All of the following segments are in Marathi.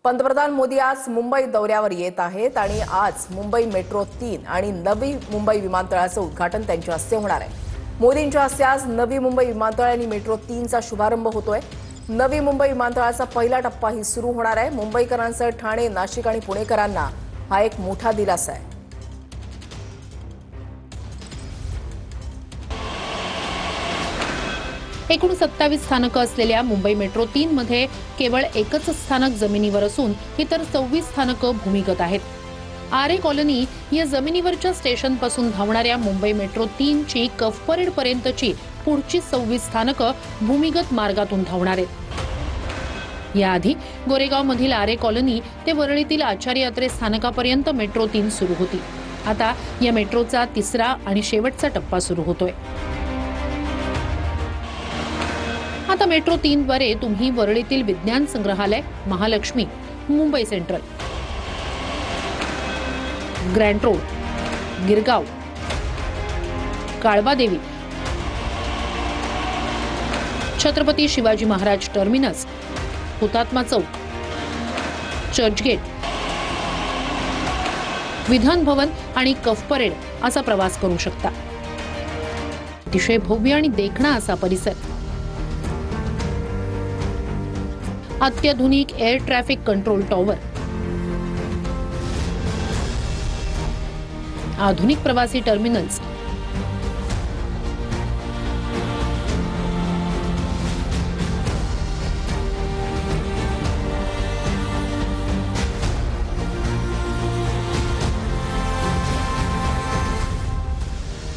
पंतप्रधान मोदी आज मुंबई दौऱ्यावर येत आहेत आणि आज मुंबई मेट्रो 3 आणि नवी मुंबई विमानतळाचं उद्घाटन त्यांच्या हस्ते होणार आहे। मोदींच्या हस्ते आज नवी मुंबई विमानतळ आणि मेट्रो 3चा शुभारंभ होतोय। नवी मुंबई विमानतळाचा पहिला टप्पाही सुरू होणार आहे। मुंबईकरांसह ठाणे, नाशिक आणि पुणेकरांना हा एक मोठा दिलासा आहे। एकूण 27 स्थानकं असलेल्या मुंबई मेट्रो 3 मध्ये केवळ एकच स्थानक जमिनीवर असून इतर 26 स्थानकं भूमिगत आहेत। आरे कॉलनी या जमिनीवरच्या स्टेशनपासून धावणाऱ्या मुंबई मेट्रो 3 ची कफ परेड पर्यंतची पुढची 26 स्थानकं भूमिगत मार्गातून धावणार आहेत। याआधी गोरेगाव मधील आरे कॉलनी ते वरळीतील आचार्य यात्रे स्थानकापर्यंत मेट्रो 3 सुरू होती। आता या मेट्रोचा तिसरा आणि शेवटचा टप्पा सुरू होतोय। आता मेट्रो 3 द्वारे तुम्ही वरळीतील विज्ञान संग्रहालय, Mahalakshmi, Mumbai central, grand road, Girgaon, Kalbadevi, Chhatrapati Shivaji Maharaj terminus, Hutatma Chowk, Churchgate, Vidhan Bhavan आणि कफ परेड असा प्रवास करू शकता। अतिशय भव्य आणि देखणा असा परिसर, अत्याधुनिक एअर ट्रॅफिक कंट्रोल टॉवर, आधुनिक प्रवासी टर्मिनल्स,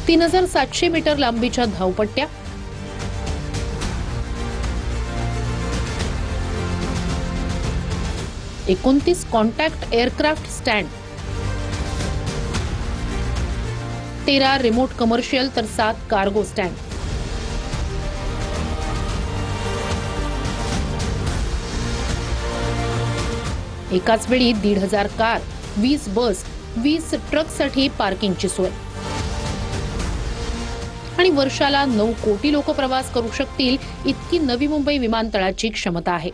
तीन 3700 मीटर लांबीच्या धावपट्ट्या, एकोणतीस contact aircraft stand, 13 remote commercial तर 7 कार्गो स्टँड, एकाच वेळी 1,500 कार, 20 बस, 20 ट्रकसाठी पार्किंगची सोय आणि वर्षाला 9 कोटी लोक प्रवास करू शकतील इतकी नवी मुंबई विमानतळाची क्षमता आहे।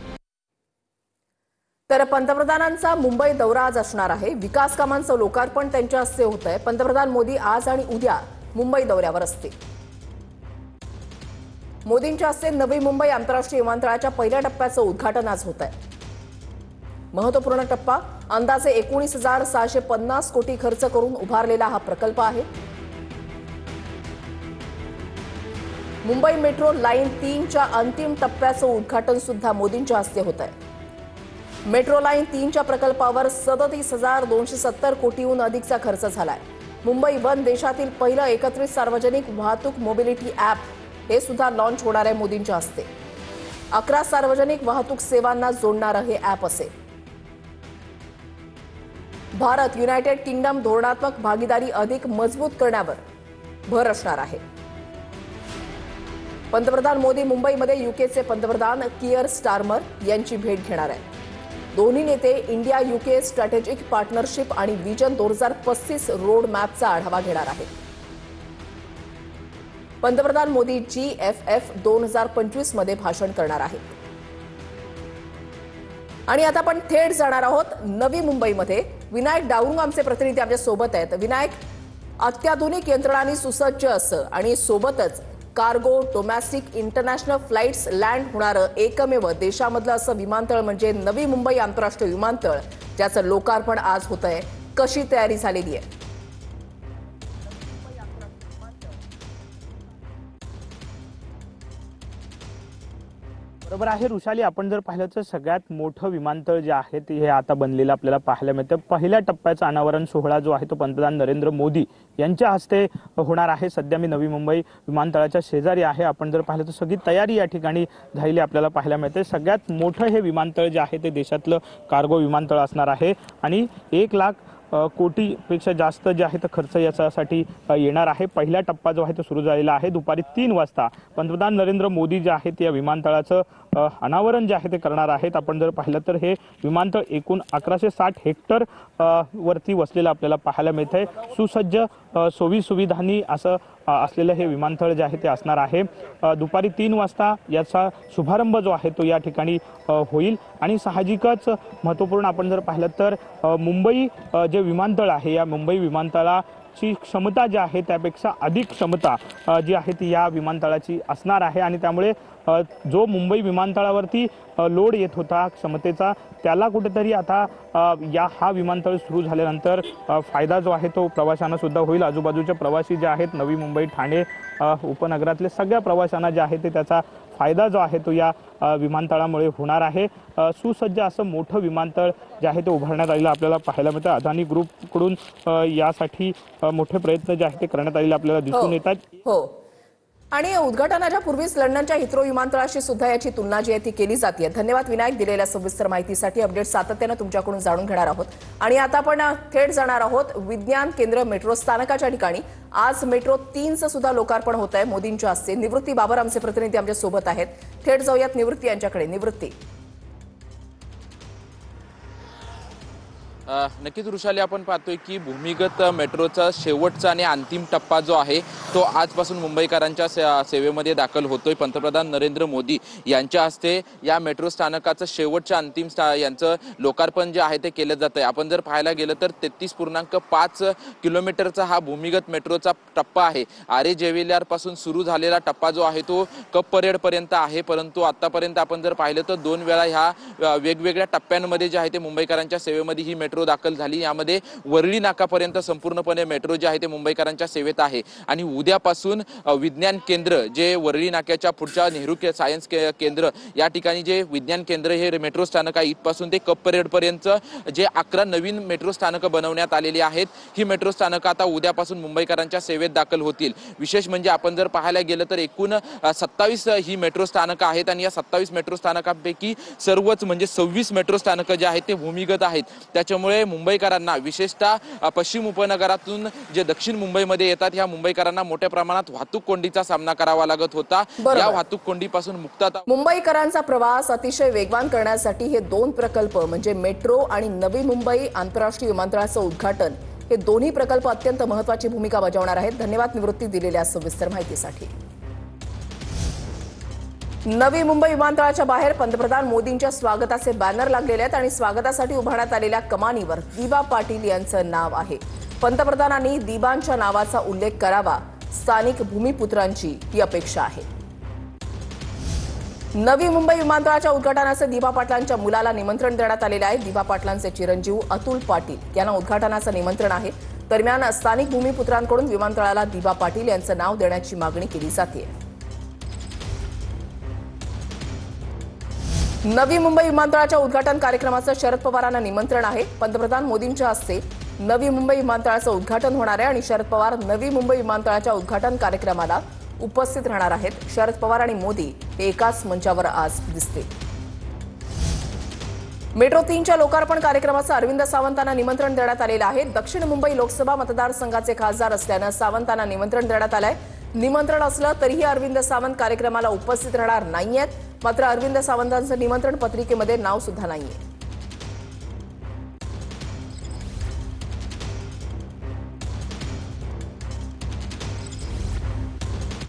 तर पंतप्रधानांचा मुंबई दौरा आज असणार आहे। विकास कामांचं लोकार्पण त्यांच्या हस्ते होत आहे। पंतप्रधान मोदी आज आणि उद्या मुंबई दौऱ्यावर असतील। मोदींच्या हस्ते नवी मुंबई आंतरराष्ट्रीय विमानतळाच्या पहिल्या टप्प्याचं उद्घाटन आज होत आहे। महत्त्वपूर्ण टप्पा, अंदाजे 19,650 कोटी खर्च करून उभारलेला हा प्रकल्प आहे। मुंबई मेट्रो लाईन 3च्या अंतिम टप्प्याचं उद्घाटन सुद्धा मोदींच्या हस्ते होत आहे। मेट्रो लाईन 3च्या प्रकल्पावर 37,270 कोटीहून अधिकचा खर्च झालाय। मुंबई वन देशातील पहिलं एकत्रित सार्वजनिक वाहतूक मोबिलिटी ॲप हे सुद्धा लॉन्च होणार आहे मोदींच्या हस्ते। 11 सार्वजनिक वाहतूक सेवांना जोडणारं हे ॲप असेल। भारत युनायटेड किंगडम धोरणात्मक भागीदारी अधिक मजबूत करण्यावर भर असणार आहे। पंतप्रधान मोदी मुंबईमध्ये युकेचे पंतप्रधान कियर स्टारमर यांची भेट घेणार आहेत। दोन्ही नेते इंडिया युके स्ट्रॅटेजिक पार्टनरशिप आणि विजन 2035 रोड मॅपचा आढावा घेणार आहेत। पंतप्रधान मोदी GFF 2025 मध्ये भाषण करणार आहेत। आणि आता आपण थेट जाणार आहोत नवी मुंबईमध्ये। विनायक डावरुंग आमचे प्रतिनिधी आमच्या सोबत आहेत। विनायक, अत्याधुनिक यंत्रणांनी सुसज्ज असं आणि सोबतच cargo, domestic, international flights land होणारं एकमेव देशामधलं असं विमानतळ म्हणजे नवी मुंबई आंतरराष्ट्रीय विमानतळ, ज्याचं लोकार्पण आज होत आहे। कशी तयारी झालेली आहे? बरोबर आहे ऋषाली, आपण जर पाहिलं तर सगळ्यात मोठं विमानतळ जे आहे ते हे आता बनलेलं आपल्याला पाहायला मिळतं। पहिल्या टप्प्याचा अनावरण सोहळा जो आहे तो पंतप्रधान नरेंद्र मोदी यांच्या हस्ते होणार आहे। सध्या मी नवी मुंबई विमानतळाच्या शेजारी आहे। आपण जर पाहिलं तर सगळी तयारी या ठिकाणी झालेली आपल्याला पाहायला मिळते। सगळ्यात मोठं हे विमानतळ जे आहे ते देशातलं कार्गो विमानतळ असणार आहे आणि 1 लाख कोटीपेक्षा जास्त जे आहे तर खर्च याच्यासाठी येणार आहे। पहिला टप्पा जो आहे तो सुरू झालेला आहे। दुपारी 3 वाजता पंतप्रधान नरेंद्र मोदी जे आहेत या विमानतळाचं अनावरण जे आहे ते करणार आहेत। आपण जर पाहिलं तर हे विमानतळ एकूण 1160 हेक्टर वरती वसलेलं आपल्याला पाहायला मिळतंय। सुसज्ज सोयी सुविधांनी असं असलेलं हे विमानतळ जे आहे ते असणार आहे। दुपारी 3 वाजता याचा शुभारंभ जो आहे तो या ठिकाणी होईल आणि साहजिकच महत्त्वपूर्ण आपण जर पाहिलं तर मुंबई जे विमानतळ आहे या मुंबई विमानतळाची क्षमता जी आहे त्यापेक्षा अधिक क्षमता जी आहे ती या विमानतळाची असणार आहे आणि त्यामुळे जो मुंबई विमानतळावरती लोड येत होता क्षमतेचा त्याला कुठेतरी आता हा विमानतळ सुरू झाल्यानंतर फायदा जो आहे तो प्रवाशांना सुद्धा होईल। आजूबाजूचे प्रवासी जे आहेत नवी मुंबई ठाणे उपनगरातले सगळ्या प्रवाशांना जे आहे ते त्याचा फायदा जो आहे तो या विमानतळामुळे होणार आहे। सुसज्ज असं मोठं विमानतळ जे आहे ते उभारण्यात आलेलं आपल्याला पाहायला मिळतं। अदानी ग्रुपकडून यासाठी मोठे प्रयत्न जे आहेत ते करण्यात आलेले आपल्याला दिसून येतात। हो आणि उद्घाटनाच्या पूर्वीच लंडनच्या हिथ्रो विमानतळाशी सुद्धा याची तुलना जी आहे ती केली जाते। धन्यवाद विनायक दिलेल्या सविस्तर माहितीसाठी। अपडेट सातत्याने तुमच्याकडून जाणून घेणार आहोत आणि आता आपण थेट जाणार आहोत विज्ञान केंद्र मेट्रो स्थानकाच्या ठिकाणी। आज मेट्रो 3चं सुद्धा लोकार्पण होत आहे मोदींच्या हस्ते। निवृत्ती बाबर आमचे प्रतिनिधी आमच्या सोबत आहेत। थेट जाऊयात निवृत्ती यांच्याकडे। निवृत्ती, नक्कीच वृषाली, आपण पाहतोय की भूमिगत मेट्रोचा शेवटचा आणि अंतिम टप्पा जो आहे तो आजपासून मुंबईकरांच्या सेवेमध्ये दाखल होतोय। पंतप्रधान नरेंद्र मोदी यांच्या हस्ते या मेट्रो स्थानकाचं शेवटच्या अंतिम यांचं लोकार्पण जे आहे ते केलं जात आहे। आपण जर पाहायला गेलं तर 33.5 किलोमीटरचा हा भूमिगत मेट्रोचा टप्पा आहे। आरे जेविलियर पासून सुरू झालेला टप्पा जो आहे तो कप परेड पर्यंत आहे, परंतु आतापर्यंत आपण जर पाहिलं तर 2 वेळा ह्या वेगवेगळ्या टप्प्यांमध्ये जे आहे ते मुंबईकरांच्या सेवेमध्ये ही मेट्रो दाखल झाली। यामध्ये वरळी नाकापर्यंत संपूर्णपणे मेट्रो जे आहे ते मुंबईकरांच्या सेवेत आहे आणि उद्यापासून विज्ञान केंद्र जे वरळी नाक्याच्या पुढच्या नेहरू सायन्स केंद्र या ठिकाणी जे विज्ञान केंद्र हे मेट्रो स्थानक आहे इथपासून ते कप परेड पर्यंत जे 11 नवीन मेट्रो स्थानकं बनवण्यात आलेली आहेत। ही मेट्रो स्थानकं आता उद्यापासून मुंबईकरांच्या सेवेत दाखल होतील। विशेष म्हणजे आपण जर पाहायला गेलं तर एकूण 27 ही मेट्रो स्थानकं आहेत आणि या 27 मेट्रो स्थानकांपैकी सर्वच म्हणजे 26 मेट्रो स्थानकं जे आहेत ते भूमिगत आहेत। त्याच्यामुळे मुंबईकरांना विशेषतः पश्चिम उपनगरातून जे दक्षिण मुंबईमध्ये येतात ह्या मुंबईकरांना मोठ्या प्रमाणात वाहतूक कोंडीचा सामना करावा लागत होता। या वाहतूक कोंडीपासून मुक्तता मुंबईकरांचा प्रवास अतिशय वेगवान करण्यासाठी हे 2 प्रकल्प म्हणजे मेट्रो आणि नवी मुंबई आंतरराष्ट्रीय विमानतळाचं उद्घाटन हे दोन्ही प्रकल्प अत्यंत महत्त्वाची भूमिका बजावणार आहेत। धन्यवाद निवृत्ती दिलेल्या सविस्तर माहितीसाठी। नवी मुंबई विमानतळाच्या बाहेर पंतप्रधान मोदींच्या स्वागताचे बॅनर लागलेले आहेत आणि स्वागतासाठी उभारण्यात आलेल्या कमानीवर दिबा पाटील यांचं नाव आहे। पंतप्रधानांनी दिबांच्या नावाचा उल्लेख करावा, स्थानिक भूमिपुत्रांची ही अपेक्षा आहे। नवी मुंबई विमानतळाच्या उद्घाटनाचे दिबा पाटलांच्या मुलाला निमंत्रण देण्यात आलेले आहे। दिबा पाटलांचे चिरंजीव अतुल पाटील यांना उद्घाटनाचं निमंत्रण आहे। दरम्यान स्थानिक भूमिपुत्रांकडून विमानतळाला दिबा पाटील यांचं नाव देण्याची मागणी केली जाते। नवी मुंबई विमानतळाच्या उद्घाटन कार्यक्रमाचं शरद पवारांना निमंत्रण आहे। पंतप्रधान मोदींच्या हस्ते नवी मुंबई विमानतळाचं उद्घाटन होणार आहे आणि शरद पवार नवी मुंबई विमानतळाच्या उद्घाटन कार्यक्रमाला उपस्थित राहणार आहेत। शरद पवार आणि मोदी हे एकाच मंचावर आज दिसतील। मेट्रो 3च्या लोकार्पण कार्यक्रमाचं अरविंद सावंतांना निमंत्रण देण्यात आलेलं आहे। दक्षिण मुंबई लोकसभा मतदारसंघाचे खासदार असल्यानं सावंतांना निमंत्रण देण्यात आलंय। निमंत्रण असलं तरीही अरविंद सावंत कार्यक्रमाला उपस्थित राहणार नाहीयेत। मात्र अरविंद सावंतांचं निमंत्रण पत्रिकेमध्ये नाव सुद्धा नाहीये।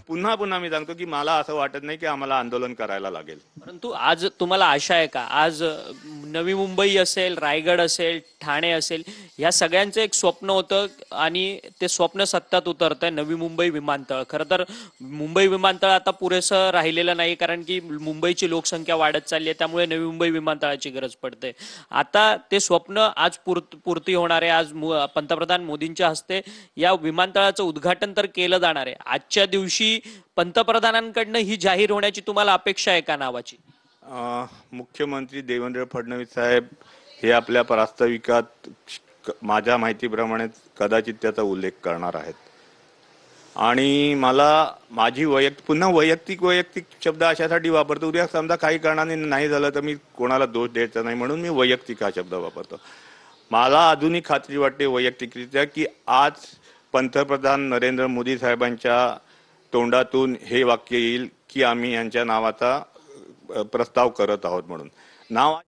पुन्हा पुन्हा मी सांगतो की मला असं वाटत नाही की आम्हाला आंदोलन करायला लागेल। परंतु आज तुम्हाला आशा आहे का? आज नवी मुंबई असेल, रायगड असेल, ठाणे असेल, ह्या सगळ्यांचं एक स्वप्न होतं आणि ते स्वप्न सत्यात उतरतंय नवी मुंबई विमानतळ। खरं तर मुंबई विमानतळ आता पुरेसं राहिलेलं नाही, कारण की मुंबईची लोकसंख्या वाढत चालली आहे, त्यामुळे नवी मुंबई विमानतळाची गरज पडते। आता ते स्वप्न आज पूर्ती होणार आहे। आज पंतप्रधान मोदींच्या हस्ते या विमानतळाचं उद्घाटन तर केलं जाणार आहे। आजच्या दिवशी पंतप्रधानांकडनं ही जाहीर होण्याची तुम्हाला अपेक्षा आहे का नावाची? मुख्यमंत्री देवेंद्र फडणवीस साहेब हे आपल्या प्रास्ताविकात माझ्या माहितीप्रमाणे कदाचित त्याचा उल्लेख करणार आहेत आणि मला माझी वैयक्तिक शब्द अशासाठी वापरतो, उद्या समजा काही कारणाने नाही झालं तर मी कोणाला दोष द्यायचा नाही म्हणून मी वैयक्तिक हा शब्द वापरतो। मला अजूनही खात्री वाटते वैयक्तिकरित्या की आज पंतप्रधान नरेंद्र मोदी साहेबांच्या तोंडातून हे वाक्य येईल की आम्ही यांच्या नावाचा प्रस्ताव करत आहोत म्हणून नाव